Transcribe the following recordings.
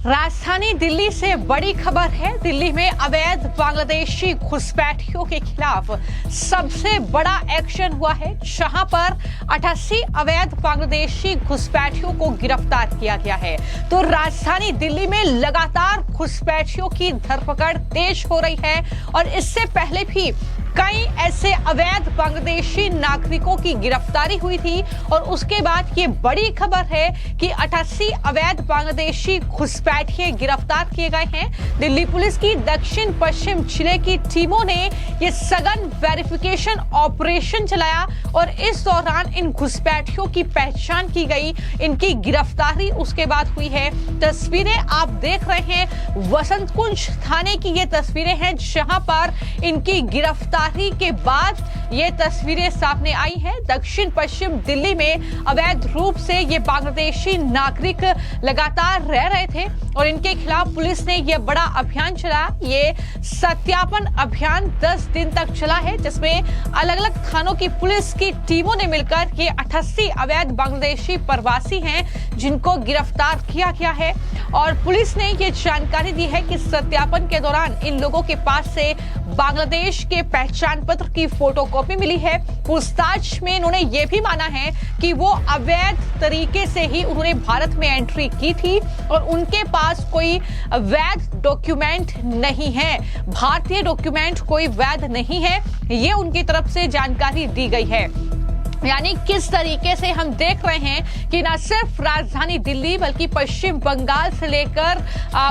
राजधानी दिल्ली से बड़ी खबर है। दिल्ली में अवैध बांग्लादेशी घुसपैठियों के खिलाफ सबसे बड़ा एक्शन हुआ है, जहां पर 88 अवैध बांग्लादेशी घुसपैठियों को गिरफ्तार किया गया है। तो राजधानी दिल्ली में लगातार घुसपैठियों की धरपकड़ तेज हो रही है और इससे पहले भी कई ऐसे अवैध बांग्लादेशी नागरिकों की गिरफ्तारी हुई थी और उसके बाद ये बड़ी खबर है कि 88 अवैध बांग्लादेशी घुसपैठिए गिरफ्तार किए गए हैं। दिल्ली पुलिस की दक्षिण पश्चिम जिले की टीमों ने ये सघन वेरिफिकेशन ऑपरेशन चलाया और इस दौरान इन घुसपैठियों की पहचान की गई, इनकी गिरफ्तारी उसके बाद हुई है। तस्वीरें आप देख रहे हैं, वसंत कुंज थाने की ये तस्वीरें हैं, जहां पर इनकी गिरफ्तारी के बाद ये तस्वीरें सामने आई हैं। दक्षिण पश्चिम दिल्ली में अवैध रूप से ये बांग्लादेशी नागरिक लगातार रह रहे थे और इनके खिलाफ पुलिस ने ये बड़ा अभियान चलाया। ये सत्यापन अभियान 10 दिन तक चला है, जिसमें अलग अलग थानों की पुलिस की टीमों ने मिलकर ये 88 अवैध बांग्लादेशी प्रवासी हैं जिनको गिरफ्तार किया गया है। और पुलिस ने ये जानकारी दी है कि सत्यापन के दौरान इन लोगों के पास से बांग्लादेश के पहचान पत्र की फोटोकॉपी मिली है। पूछताछ में इन्होंने ये भी माना है कि वो अवैध तरीके से ही उन्होंने भारत में एंट्री की थी और उनके पास कोई वैध डॉक्यूमेंट नहीं है, भारतीय डॉक्यूमेंट कोई वैध नहीं है, ये उनकी तरफ से जानकारी दी गई है। यानी किस तरीके से हम देख रहे हैं कि न सिर्फ राजधानी दिल्ली बल्कि पश्चिम बंगाल से लेकर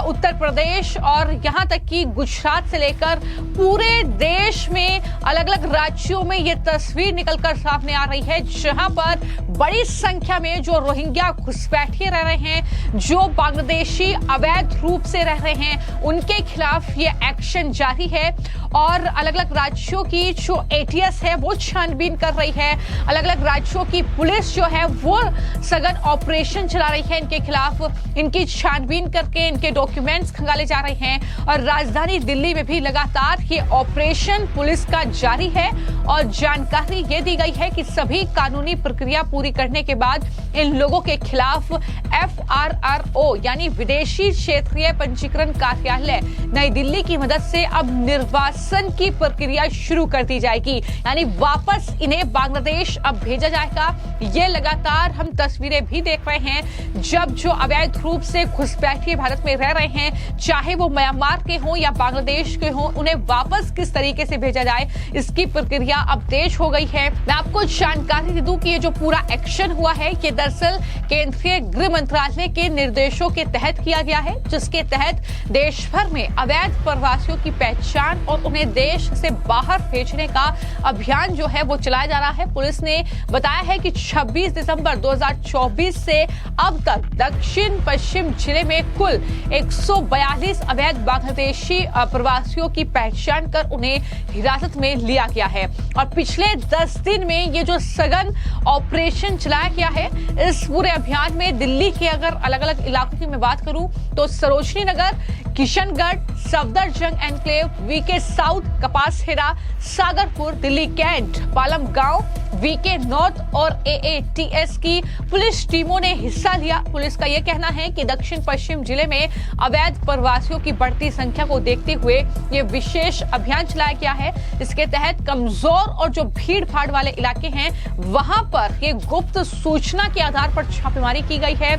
उत्तर प्रदेश और यहां तक कि गुजरात से लेकर पूरे देश में अलग अलग राज्यों में ये तस्वीर निकलकर सामने आ रही है, जहां पर बड़ी संख्या में जो रोहिंग्या घुसपैठिए रह रहे हैं, जो बांग्लादेशी अवैध रूप से रह रहे हैं, उनके खिलाफ ये एक्शन जारी है। और अलग अलग राज्यों की जो एटीएस है वो छानबीन कर रही है, अलग अलग राज्यों की पुलिस जो है वो सघन ऑपरेशन चला रही है इनके खिलाफ, इनकी छानबीन करके इनके डॉक्यूमेंट्स खंगाले जा रहे हैं। और राजधानी दिल्ली में भी लगातार ये ऑपरेशन पुलिस का जारी है और जानकारी ये दी गई है कि सभी कानूनी प्रक्रिया पूरी करने के बाद इन लोगों के खिलाफ FRRO यानी विदेशी क्षेत्रीय पंजीकरण कार्यालय नई दिल्ली की मदद से अब निर्वासन की प्रक्रिया शुरू कर दी जाएगी, यानी वापस इन्हें बांग्लादेश अब भेजा जाएगा। ये लगातार हम तस्वीरें भी देख रहे हैं, जब जो अवैध रूप से घुसपैठिए भारत में रह रहे हैं, चाहे वो म्यांमार के हों या बांग्लादेश के हों, उन्हें वापस किस तरीके से भेजा जाए, इसकी प्रक्रिया अब तेज हो गई है। मैं आपको जानकारी दे दूं कि ये जो पूरा एक्शन हुआ है ये दरअसल केंद्रीय गृह मंत्रालय के निर्देशों के तहत किया गया है, जिसके तहत देश भर में अवैध प्रवासियों की पहचान और उन्हें देश से बाहर भेजने का अभियान जो है वो चलाया जा रहा है। पुलिस ने बताया है कि 26 दिसंबर 2024 से अब तक दक्षिण पश्चिम जिले में कुल 142 अवैध बांग्लादेशी प्रवासियों की पहचान कर उन्हें हिरासत में लिया गया है। और पिछले 10 दिन में ये जो सघन ऑपरेशन चलाया गया है, इस पूरे अभियान में दिल्ली के अगर अलग अलग इलाकों की मैं बात करूं तो Sarojini Nagar, Kishangarh, Safdarjung enclave, VK south, Kapashera, Sagarpur, Delhi cantt, Palam गांव, वीके नॉर्थ और AATS की पुलिस टीमों ने हिस्सा लिया। पुलिस का यह कहना है कि दक्षिण पश्चिम जिले में अवैध प्रवासियों की बढ़ती संख्या को देखते हुए ये विशेष अभियान चलाया गया है। इसके तहत कमजोर और जो भीड़ भाड़ वाले इलाके हैं वहां पर ये गुप्त सूचना के आधार पर छापेमारी की गई है।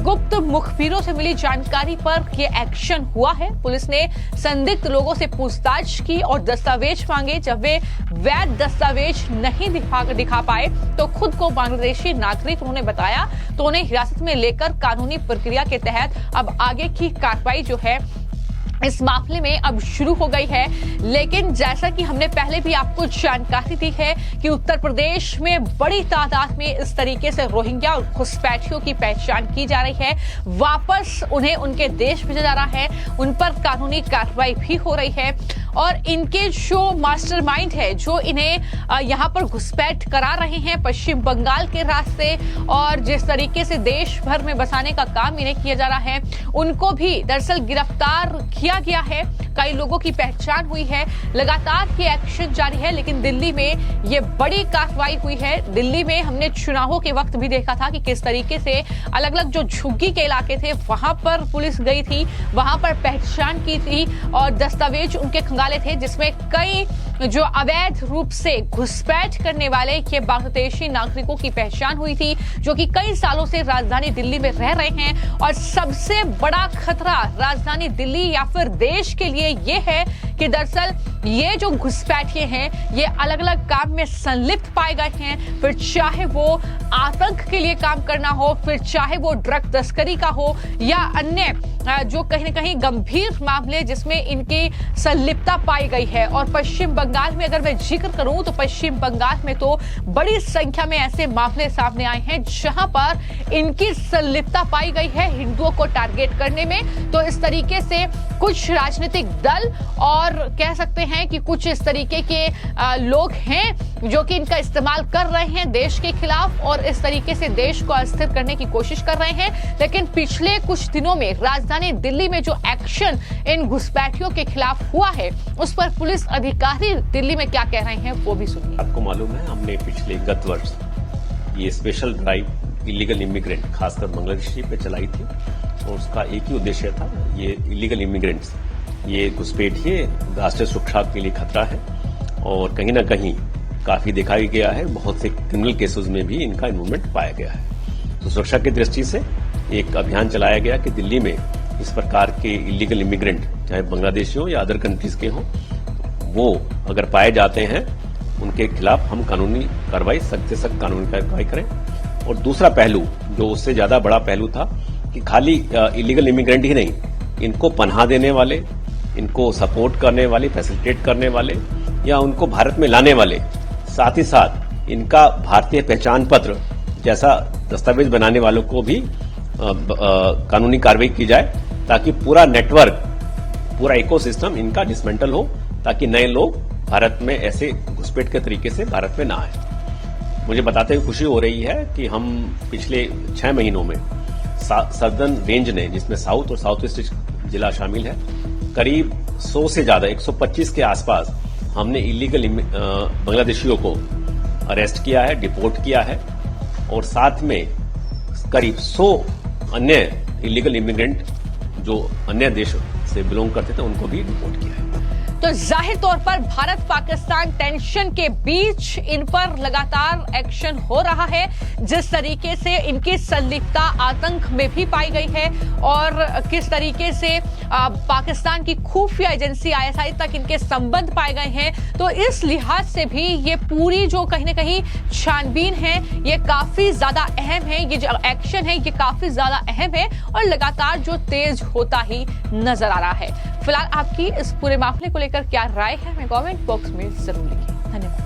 गुप्त मुखबिरों से मिली जानकारी पर ये एक्शन हुआ है। पुलिस ने संदिग्ध लोगों से पूछताछ की और दस्तावेज मांगे। जब वे वैध दस्तावेज नहीं दिखा पाए तो खुद को बांग्लादेशी नागरिक उन्होंने बताया, तो उन्हें हिरासत में लेकर कानूनी प्रक्रिया के तहत अब आगे की कार्रवाई जो है इस मामले में अब शुरू हो गई है। लेकिन जैसा कि हमने पहले भी आपको जानकारी दी है कि उत्तर प्रदेश में बड़ी तादाद में इस तरीके से रोहिंग्या और घुसपैठियों की पहचान की जा रही है, वापस उन्हें उनके देश भेजा जा रहा है, उन पर कानूनी कार्रवाई भी हो रही है। और इनके जो मास्टरमाइंड है, जो इन्हें यहाँ पर घुसपैठ करा रहे हैं पश्चिम बंगाल के रास्ते और जिस तरीके से देश भर में बसाने का काम इन्हें किया जा रहा है, उनको भी दरअसल गिरफ्तार किया गया है। कई लोगों की पहचान हुई है। लगातार ये एक्शन जारी है, लेकिन दिल्ली में ये बड़ी कार्रवाई हुई है। दिल्ली में हमने चुनावों के वक्त भी देखा था कि किस तरीके से अलग अलग जो झुग्गी के इलाके थे वहां पर पुलिस गई थी, वहां पर पहचान की थी और दस्तावेज उनके खंगाले थे, जिसमें कई जो अवैध रूप से घुसपैठ करने वाले ये बांग्लादेशी नागरिकों की पहचान हुई थी, जो कि कई सालों से राजधानी दिल्ली में रह रहे हैं। और सबसे बड़ा खतरा राजधानी दिल्ली या फिर देश के लिए ये है कि दरअसल ये जो घुसपैठिए हैं ये अलग अलग काम में संलिप्त पाए गए हैं, फिर चाहे वो आतंक के लिए काम करना हो, फिर चाहे वो ड्रग तस्करी का हो या अन्य जो कहीं न कहीं गंभीर मामले जिसमें इनकी संलिप्तता पाई गई है। और पश्चिम बंगाल में अगर मैं जिक्र करूं तो पश्चिम बंगाल में तो बड़ी संख्या में ऐसे मामले सामने आए हैं जहां पर इनकी संलिप्तता पाई गई है हिंदुओं को टारगेट करने में। तो इस तरीके से कुछ राजनीतिक दल और कह सकते हैं कि कुछ इस तरीके के लोग हैं जो कि इनका इस्तेमाल कर रहे हैं देश के खिलाफ और इस तरीके से देश को अस्थिर करने की कोशिश कर रहे हैं। लेकिन पिछले कुछ दिनों में राजधानी दिल्ली में जो एक्शन इन घुसपैठियों के खिलाफ हुआ है उस पर पुलिस अधिकारी दिल्ली में क्या कह रहे हैं वो भी सुनिए। आपको मालूम है, हमने पिछले गत वर्ष ये स्पेशल ड्राइव इलीगल इमिग्रेंट खासकर बांग्लादेशी पे चलाई थी और उसका एक ही उद्देश्य था, ये इलीगल इमिग्रेंट्स ये घुसपैठिए राष्ट्रीय सुरक्षा के लिए खतरा है और कहीं ना कहीं काफी देखा गया है, बहुत से क्रिमिनल केसेस में भी इनका इन्वॉल्वमेंट पाया गया है। तो सुरक्षा की दृष्टि से एक अभियान चलाया गया कि दिल्ली में इस प्रकार के इलीगल इमिग्रेंट चाहे बांग्लादेशी हो या अदर कंट्रीज के हों, वो अगर पाए जाते हैं उनके खिलाफ हम कानूनी कार्रवाई, सख्त से सख्त कानूनी कार्रवाई करें। और दूसरा पहलू जो उससे ज्यादा बड़ा पहलू था कि खाली इलीगल इमिग्रेंट ही नहीं, इनको पनाह देने वाले, इनको सपोर्ट करने वाले, फैसिलिटेट करने वाले या उनको भारत में लाने वाले, साथ ही साथ इनका भारतीय पहचान पत्र जैसा दस्तावेज बनाने वालों को भी कानूनी कार्रवाई की जाए ताकि पूरा नेटवर्क, पूरा इकोसिस्टम इनका डिसमेंटल हो ताकि नए लोग भारत में ऐसे घुसपैठ के तरीके से भारत में ना आए। मुझे बताते हुए खुशी हो रही है कि हम पिछले 6 महीनों में सदर्न रेंज ने, जिसमें साउथ और साउथ ईस्ट जिला शामिल है, करीब 100 से ज्यादा 125 के आसपास हमने इलीगल बांग्लादेशियों को अरेस्ट किया है, डिपोर्ट किया है और साथ में करीब 100 अन्य इलीगल इमिग्रेंट जो अन्य देश से बिलोंग करते थे उनको भी डिपोर्ट किया है। तो जाहिर तौर पर भारत पाकिस्तान टेंशन के बीच इन पर लगातार एक्शन हो रहा है। जिस तरीके से इनकी संलिप्तता आतंक में भी पाई गई है और किस तरीके से पाकिस्तान की खुफिया एजेंसी ISI तक इनके संबंध पाए गए हैं, तो इस लिहाज से भी ये पूरी जो कहीं ना कहीं छानबीन है ये काफी ज्यादा अहम है। ये जो एक्शन है ये काफी ज्यादा अहम है और लगातार जो तेज होता ही नजर आ रहा है। फिलहाल आपकी इस पूरे मामले को लेकर क्या राय है हमें कमेंट बॉक्स में जरूर लिखिए। धन्यवाद।